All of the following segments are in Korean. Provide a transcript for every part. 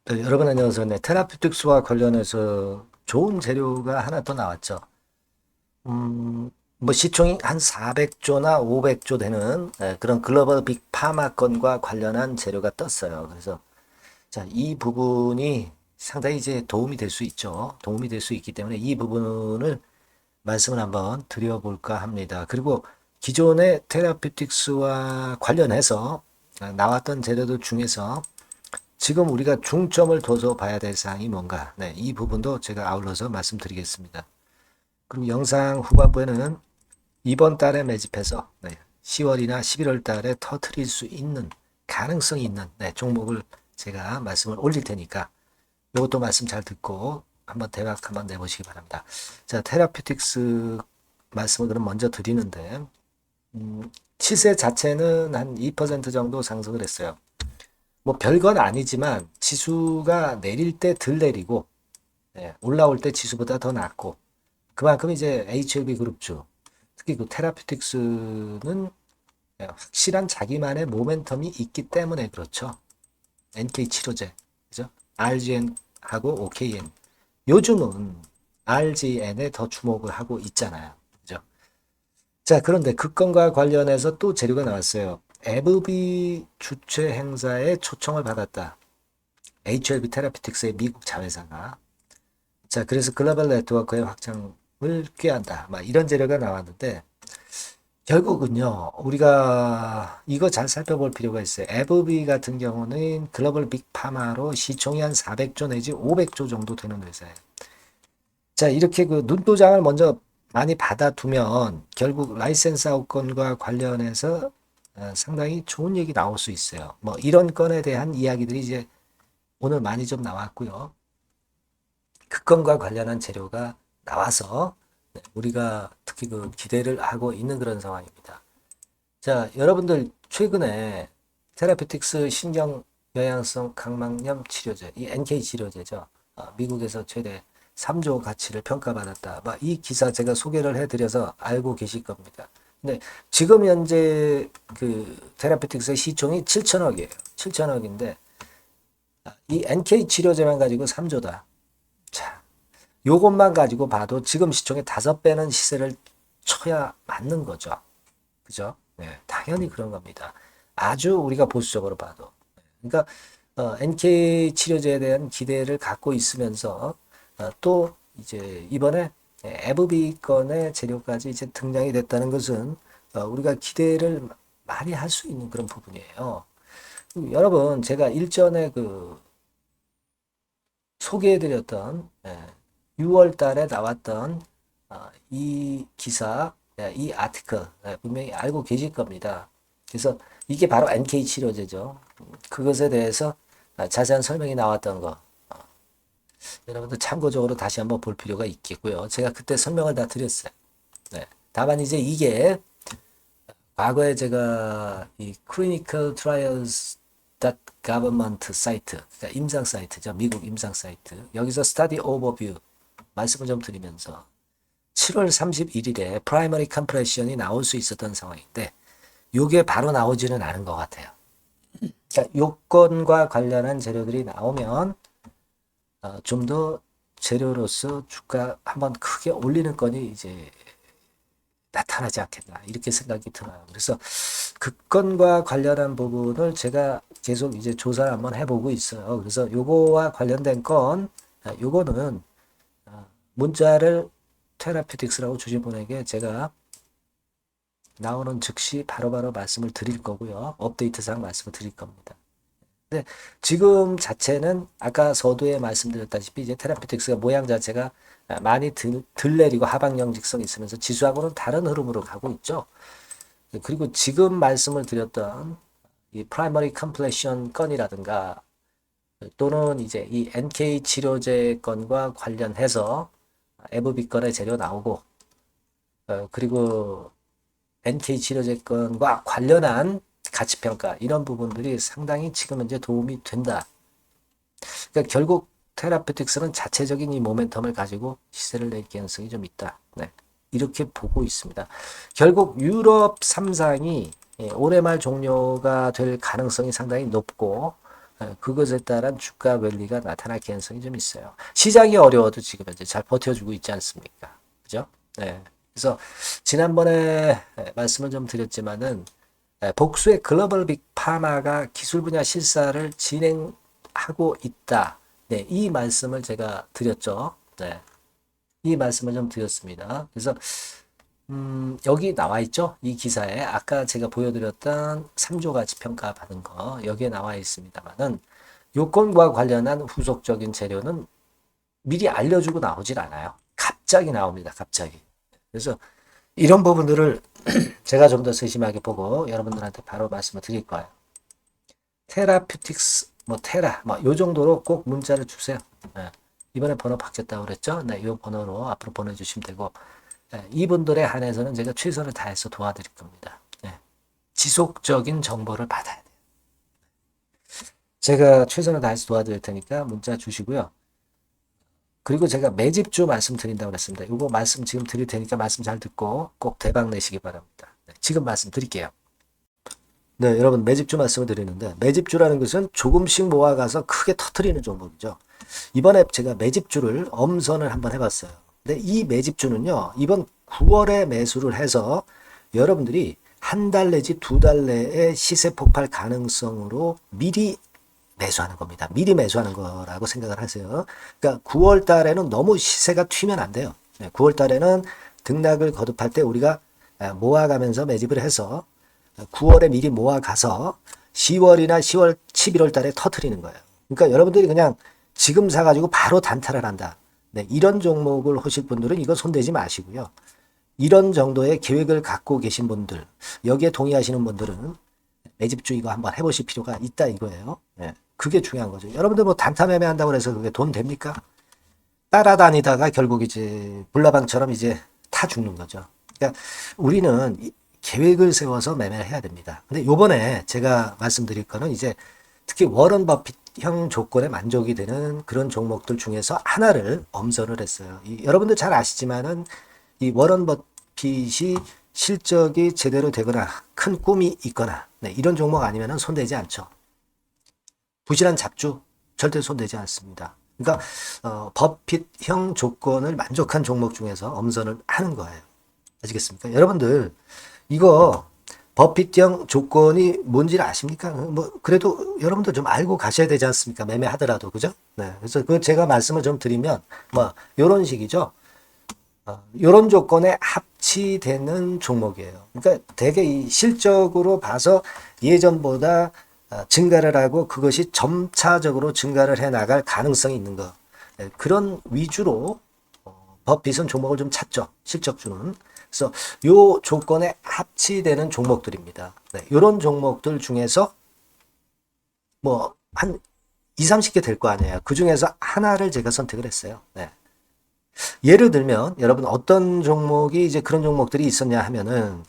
네, 여러분 안녕하세요. 네, 테라피틱스와 관련해서 좋은 재료가 하나 더 나왔죠. 뭐 시총이 한 400조나 500조 되는 그런 글로벌 빅 파마건과 관련한 재료가 떴어요. 그래서 자, 이 부분이 상당히 이제 도움이 될 수 있죠. 도움이 될 수 있기 때문에 이 부분을 말씀을 한번 드려볼까 합니다. 그리고 기존의 테라피틱스와 관련해서 나왔던 재료들 중에서 지금 우리가 중점을 둬서 봐야 될 사항이 뭔가, 네, 이 부분도 제가 아울러서 말씀드리겠습니다. 그럼 영상 후반부에는 이번 달에 매집해서 10월이나 11월 달에 터트릴 수 있는 가능성이 있는 종목을 제가 말씀을 올릴 테니까 이것도 말씀 잘 듣고 한번 대박 한번 내보시기 바랍니다. 자, 테라피틱스 말씀을 그럼 먼저 드리는데 시세 자체는 한 2% 정도 상승을 했어요. 뭐 별건 아니지만 지수가 내릴 때 덜 내리고 올라올 때 지수보다 더 낮고 그만큼 이제 HLB 그룹주 특히 그 테라피틱스는 확실한 자기만의 모멘텀이 있기 때문에 그렇죠. NK 치료제 그죠? RGN하고 OKN 요즘은 RGN에 더 주목을 하고 있잖아요. 그죠? 자, 그런데 그 건과 관련해서 또 재료가 나왔어요. 에브비 주최 행사에 초청을 받았다. HLB 테라피틱스의 미국 자회사가. 자, 그래서 글로벌 네트워크의 확장을 꾀한다. 막 이런 재료가 나왔는데, 결국은요, 우리가 이거 잘 살펴볼 필요가 있어요. 에브비 같은 경우는 글로벌 빅파마로 시총이 한 400조 내지 500조 정도 되는 회사예요. 자, 이렇게 그 눈도장을 먼저 많이 받아두면 결국 라이센스 아웃건과 관련해서 상당히 좋은 얘기 나올 수 있어요. 뭐 이런 건에 대한 이야기들이 이제 오늘 많이 좀 나왔고요. 그 건과 관련한 재료가 나와서 우리가 특히 그 기대를 하고 있는 그런 상황입니다. 자, 여러분들 최근에 테라피틱스 신경 영양성 각막염 치료제, 이 NK 치료제죠. 미국에서 최대 3조 가치를 평가받았다. 이 기사 제가 소개를 해드려서 알고 계실 겁니다. 근데 지금 현재 그 테라피틱스의 시총이 7천억이에요. 7천억인데 이 NK 치료제만 가지고 3조다. 자, 요것만 가지고 봐도 지금 시총의 5배는 시세를 쳐야 맞는 거죠. 그죠? 네, 당연히 그런 겁니다. 아주 우리가 보수적으로 봐도. 그러니까 NK 치료제에 대한 기대를 갖고 있으면서 또 이제 이번에 FB 건의 재료까지 이제 등장이 됐다는 것은 우리가 기대를 많이 할 수 있는 그런 부분이에요. 여러분, 제가 일전에 그 소개해드렸던 6월 달에 나왔던 이 기사, 이 아티클 분명히 알고 계실 겁니다. 그래서 이게 바로 NK 치료제죠. 그것에 대해서 자세한 설명이 나왔던 거 여러분들 참고적으로 다시 한번 볼 필요가 있겠고요. 제가 그때 설명을 다 드렸어요. 네. 다만 이제 이게 과거에 제가 이 clinical trials government 사이트, 그러니까 임상 사이트죠. 미국 임상 사이트. 여기서 study overview 말씀을 좀 드리면서 7월 31일에 프라이머리 컴프레션이 나올 수 있었던 상황인데 요게 바로 나오지는 않은 것 같아요. 자, 요건과 관련한 재료들이 나오면 좀 더 재료로서 주가 한번 크게 올리는 건이 이제 나타나지 않겠나 이렇게 생각이 들어요. 그래서 그 건과 관련한 부분을 제가 계속 이제 조사를 한번 해보고 있어요. 그래서 요거와 관련된 건 요거는 문자를 테라피틱스라고 주신 분에게 제가 나오는 즉시 바로바로 말씀을 드릴 거고요. 업데이트상 말씀을 드릴 겁니다. 근데 지금 자체는 아까 서두에 말씀드렸다시피 이제 테라피틱스가 모양 자체가 많이 들 내리고 하방형 직성이 있으면서 지수하고는 다른 흐름으로 가고 있죠. 그리고 지금 말씀을 드렸던 이 프라이머리 컴플레션 건이라든가 또는 이제 이 NK 치료제 건과 관련해서 FB 건의 재료 나오고 그리고 NK 치료제 건과 관련한 가치평가 이런 부분들이 상당히 지금 현재 도움이 된다. 그러니까 결국 테라피틱스는 자체적인 이 모멘텀을 가지고 시세를 낼 가능성이 좀 있다. 네. 이렇게 보고 있습니다. 결국 유럽 3상이 올해 말 종료가 될 가능성이 상당히 높고 그것에 따른 주가 랠리가 나타날 가능성이 좀 있어요. 시장이 어려워도 지금 현재 잘 버텨주고 있지 않습니까? 그죠? 네. 그래서 지난번에 말씀을 좀 드렸지만은 복수의 글로벌 빅파마가 기술 분야 실사를 진행하고 있다. 네, 이 말씀을 제가 드렸죠. 네, 이 말씀을 좀 드렸습니다. 그래서 여기 나와 있죠? 이 기사에 아까 제가 보여드렸던 3조 가치 평가 받은 거 여기에 나와 있습니다만은 요건과 관련한 후속적인 재료는 미리 알려주고 나오질 않아요. 갑자기 나옵니다. 갑자기. 그래서 이런 부분들을 제가 좀 더 세심하게 보고 여러분들한테 바로 말씀을 드릴 거예요. 테라퓨틱스, 뭐 테라, 뭐 요 정도로 꼭 문자를 주세요. 네. 이번에 번호 바뀌었다고 그랬죠? 네, 이 번호로 앞으로 보내주시면 되고 이분들에 한해서는 제가 최선을 다해서 도와드릴 겁니다. 네. 지속적인 정보를 받아야 돼요. 제가 최선을 다해서 도와드릴 테니까 문자 주시고요. 그리고 제가 매집주 말씀드린다고 그랬습니다. 이거 말씀 지금 드릴 테니까 말씀 잘 듣고 꼭 대박 내시기 바랍니다. 네, 지금 말씀 드릴게요. 네, 여러분 매집주 말씀을 드리는데 매집주라는 것은 조금씩 모아가서 크게 터트리는 종목이죠. 이번에 제가 매집주를 엄선을 한번 해봤어요. 근데 이 매집주는요, 이번 9월에 매수를 해서 여러분들이 한 달 내지 두 달 내에 시세 폭발 가능성으로 미리 매수하는 겁니다. 미리 매수하는 거라고 생각을 하세요. 그러니까 9월 달에는 너무 시세가 튀면 안 돼요. 9월 달에는 등락을 거듭할 때 우리가 모아가면서 매집을 해서 9월에 미리 모아가서 10월이나 10월, 11월 달에 터트리는 거예요. 그러니까 여러분들이 그냥 지금 사가지고 바로 단타를 한다. 네, 이런 종목을 하실 분들은 이거 손대지 마시고요. 이런 정도의 계획을 갖고 계신 분들, 여기에 동의하시는 분들은 매집주 이거 한번 해보실 필요가 있다 이거예요. 네, 그게 중요한 거죠. 여러분들 뭐 단타 매매한다고 해서 그게 돈 됩니까? 따라다니다가 결국 이제 불나방처럼 이제 타 죽는 거죠. 그러니까 우리는 계획을 세워서 매매를 해야 됩니다. 근데 요번에 제가 말씀드릴 거는 이제 특히 워런 버핏형 조건에 만족이 되는 그런 종목들 중에서 하나를 엄선을 했어요. 여러분들 잘 아시지만은 이 워런 버핏이 실적이 제대로 되거나 큰 꿈이 있거나 네, 이런 종목 아니면은 손대지 않죠. 부실한 잡주 절대 손대지 않습니다. 그러니까 버핏형 조건을 만족한 종목 중에서 엄선을 하는 거예요. 아시겠습니까? 여러분들 이거 버핏형 조건이 뭔지를 아십니까? 뭐 그래도 여러분들 좀 알고 가셔야 되지 않습니까? 매매하더라도 그죠? 네, 그래서 그 제가 말씀을 좀 드리면 뭐 이런 식이죠. 이런 조건에 합치되는 종목이에요. 그러니까 되게 이 실적으로 봐서 예전보다 증가를 하고 그것이 점차적으로 증가를 해 나갈 가능성이 있는 거. 네, 그런 위주로 버핏은 종목을 좀 찾죠. 실적주는. 그래서 요 조건에 합치되는 종목들입니다. 네, 이런 종목들 중에서 뭐 한 2, 30개 될 거 아니에요. 그 중에서 하나를 제가 선택을 했어요. 네. 예를 들면 여러분 어떤 종목이 이제 그런 종목들이 있었냐 하면은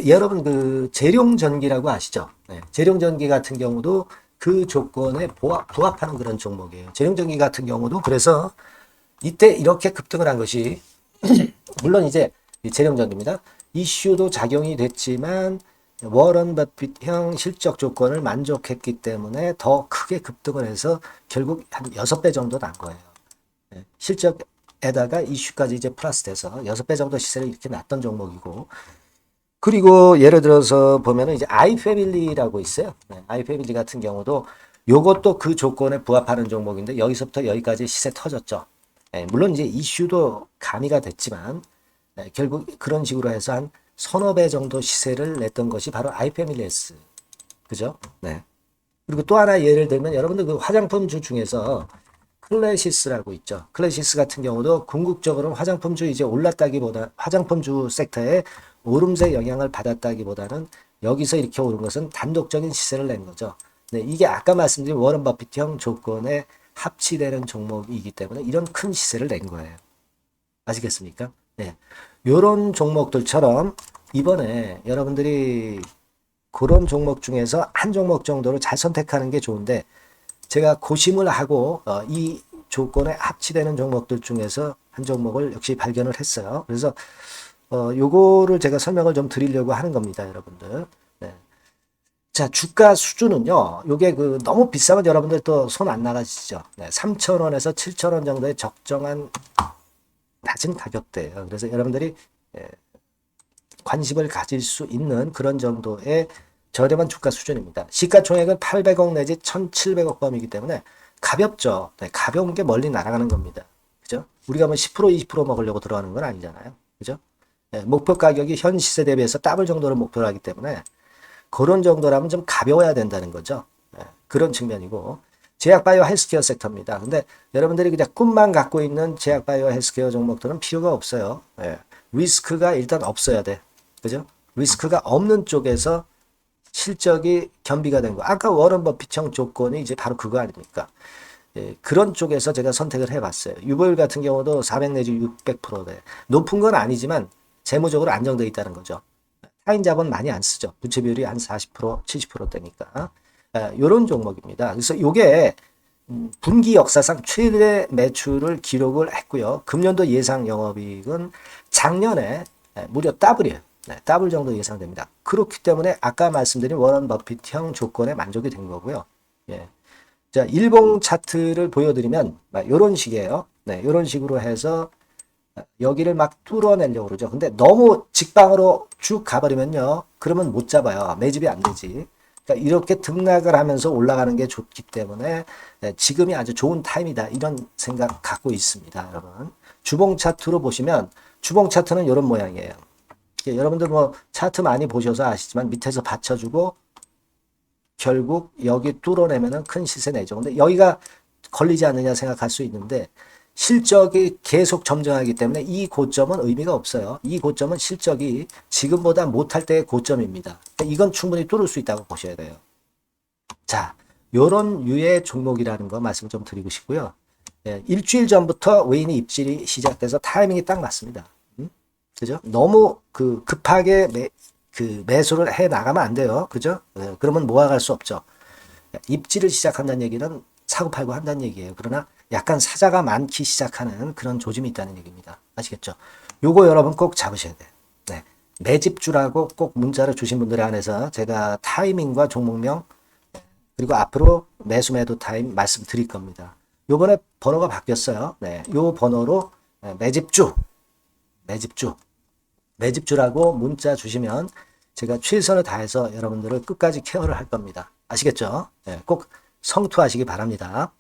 여러분 그 재룡전기라고 아시죠? 네. 재룡전기 같은 경우도 그 조건에 부합하는 그런 종목이에요. 재룡전기 같은 경우도 그래서 이때 이렇게 급등을 한 것이 물론 이제 재룡전기입니다. 이슈도 작용이 됐지만 워런 버핏형 실적 조건을 만족했기 때문에 더 크게 급등을 해서 결국 한 6배 정도 난 거예요. 네. 실적에다가 이슈까지 이제 플러스 돼서 6배 정도 시세를 이렇게 났던 종목이고 그리고 예를 들어서 보면은 이제 아이패밀리라고 있어요. 네. 아이패밀리 같은 경우도 요것도 그 조건에 부합하는 종목인데 여기서부터 여기까지 시세 터졌죠. 네. 물론 이제 이슈도 가미가 됐지만 네. 결국 그런 식으로 해서 한 서너 배 정도 시세를 냈던 것이 바로 아이패밀리스. 그죠? 네. 그리고 또 하나 예를 들면 여러분들 그 화장품주 중에서 클래시스라고 있죠. 클래시스 같은 경우도 궁극적으로 화장품주 이제 올랐다기보다 화장품주 섹터에 오름세 영향을 받았다기보다는 여기서 이렇게 오른 것은 단독적인 시세를 낸 거죠. 네, 이게 아까 말씀드린 워런 버핏형 조건에 합치되는 종목이기 때문에 이런 큰 시세를 낸 거예요. 아시겠습니까? 네. 요런 종목들처럼 이번에 여러분들이 그런 종목 중에서 한 종목 정도를 잘 선택하는 게 좋은데 제가 고심을 하고 이 조건에 합치되는 종목들 중에서 한 종목을 역시 발견을 했어요. 그래서 요거를 제가 설명을 좀 드리려고 하는 겁니다, 여러분들. 네. 자, 주가 수준은요, 요게 그 너무 비싸면 여러분들 또 손 안 나가시죠. 네, 3,000원에서 7,000원 정도의 적정한 낮은 가격대예요. 그래서 여러분들이 관심을 가질 수 있는 그런 정도의 저렴한 주가 수준입니다. 시가총액은 800억 내지 1,700억 범이기 때문에 가볍죠. 네, 가벼운 게 멀리 날아가는 겁니다. 그죠? 우리가 뭐 10%, 20% 먹으려고 들어가는 건 아니잖아요. 그죠? 네, 목표 가격이 현 시세 대비해서 더블 정도를 목표로 하기 때문에 그런 정도라면 좀 가벼워야 된다는 거죠. 네, 그런 측면이고 제약바이오 헬스케어 섹터입니다. 근데 여러분들이 그냥 꿈만 갖고 있는 제약바이오 헬스케어 종목들은 필요가 없어요. 네, 리스크가 일단 없어야 돼. 그죠? 리스크가 없는 쪽에서 실적이 겸비가 된 거. 아까 워런 버핏형 조건이 이제 바로 그거 아닙니까? 예, 그런 쪽에서 제가 선택을 해봤어요. 유보율 같은 경우도 400 내지 600%대. 높은 건 아니지만 재무적으로 안정되어 있다는 거죠. 타인 자본 많이 안 쓰죠. 부채 비율이 한 40%, 70%대니까. 이런 종목입니다. 그래서 이게 분기 역사상 최대 매출을 기록을 했고요. 금년도 예상 영업이익은 작년에 무려 더블이에요. 네, 더블 정도 예상됩니다. 그렇기 때문에 아까 말씀드린 워런 버핏형 조건에 만족이 된 거고요. 예. 자, 일봉 차트를 보여드리면 이런 식이에요. 네, 이런 식으로 해서 여기를 막 뚫어내려고 그러죠. 근데 너무 직방으로 쭉 가버리면요. 그러면 못 잡아요. 매집이 안 되지. 그러니까 이렇게 등락을 하면서 올라가는 게 좋기 때문에 지금이 아주 좋은 타임이다. 이런 생각 갖고 있습니다. 여러분. 주봉 차트로 보시면 주봉 차트는 이런 모양이에요. 여러분들 뭐 차트 많이 보셔서 아시지만 밑에서 받쳐주고 결국 여기 뚫어내면은 큰 시세 내죠. 근데 여기가 걸리지 않느냐 생각할 수 있는데 실적이 계속 점증하기 때문에 이 고점은 의미가 없어요. 이 고점은 실적이 지금보다 못할 때의 고점입니다. 이건 충분히 뚫을 수 있다고 보셔야 돼요. 자, 요런 유의 종목이라는 거 말씀 좀 드리고 싶고요. 예, 일주일 전부터 외인이 입질이 시작돼서 타이밍이 딱 맞습니다. 그죠? 너무 급하게 매수를 해 나가면 안 돼요. 그죠? 예, 그러면 모아갈 수 없죠. 입지를 시작한다는 얘기는 사고 팔고 한다는 얘기예요. 그러나 약간 사자가 많기 시작하는 그런 조짐이 있다는 얘기입니다. 아시겠죠? 요거 여러분 꼭 잡으셔야 돼요. 네. 매집주라고 꼭 문자를 주신 분들에 한해서 제가 타이밍과 종목명 그리고 앞으로 매수 매도 타임 말씀드릴 겁니다. 요번에 번호가 바뀌었어요. 네. 요 번호로 매집주라고 문자 주시면 제가 최선을 다해서 여러분들을 끝까지 케어를 할 겁니다. 아시겠죠? 네, 꼭 성투하시기 바랍니다.